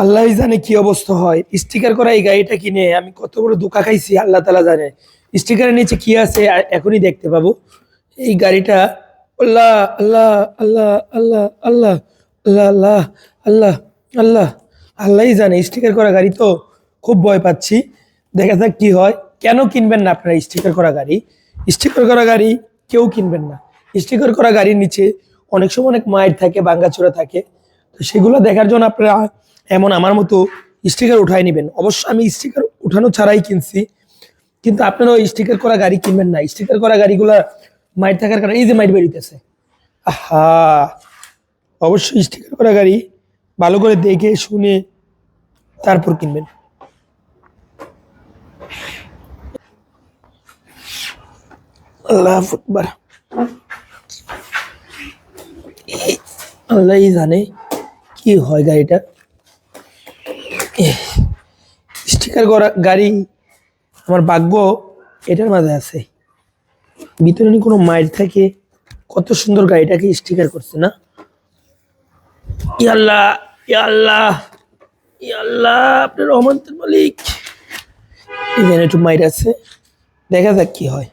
আল্লাহই জানে কি অবস্থা হয়। স্টিকার করা এই গাড়িটা কিনে আমি কত বড় ধোঁকা খাইছি আল্লাহ তাআলা জানে। স্টিকারের নিচে কি আছে এখনই দেখতে পাবো। এই গাড়িটা আল্লাহ আল্লাহ আল্লাহ আল্লাহ আল্লাহ আল্লাহ আল্লাহ আল্লাহ আল্লাহ আল্লাহই জানে। স্টিকার করা গাড়ি তো খুব ভয় পাচ্ছি। দেখা যাক কি হয়। কেন কিনবেন না আপনারা স্টিকার করা গাড়ি? স্টিকার করা গাড়ি কেউ কিনবেন না। স্টিকার করা গাড়ির নিচে অনেক সময় অনেক মাইর থাকে, ভাঙাচোরা থাকে। তো সেগুলো দেখার জন্য আপনারা এমন আমার মতো স্টিকার উঠাই নেবেন। অবশ্য আমি স্টিকার উঠানো ছাড়াই কিনছি, কিন্তু আপনারা ওই স্টিকার করা গাড়ি কিনবেন না। স্টিকার করা গাড়িগুলা মাইর থাকার কারণে এই যে মাইর বেরিতেছে। আহা, অবশ্যই স্টিকার করা গাড়ি ভালো করে দেখে শুনে তারপর কিনবেন। আল্লাহ আকবার। আল্লাহই জানে কি হয় গাড়িটা। স্টিকার করা গাড়ি আমার ভাগ্য এটার মাঝে আছে। ভিতরে নি কোনো মাইর থাকে। কত সুন্দর গাড়িটাকে স্টিকার করছে না? ইয়াল্লাহ, ইয়াল্লাহ, ইয়াল্লাহ, আপনার রহমতের মালিক। এখানে একটু মাইর আছে, দেখা যাক কি হয়।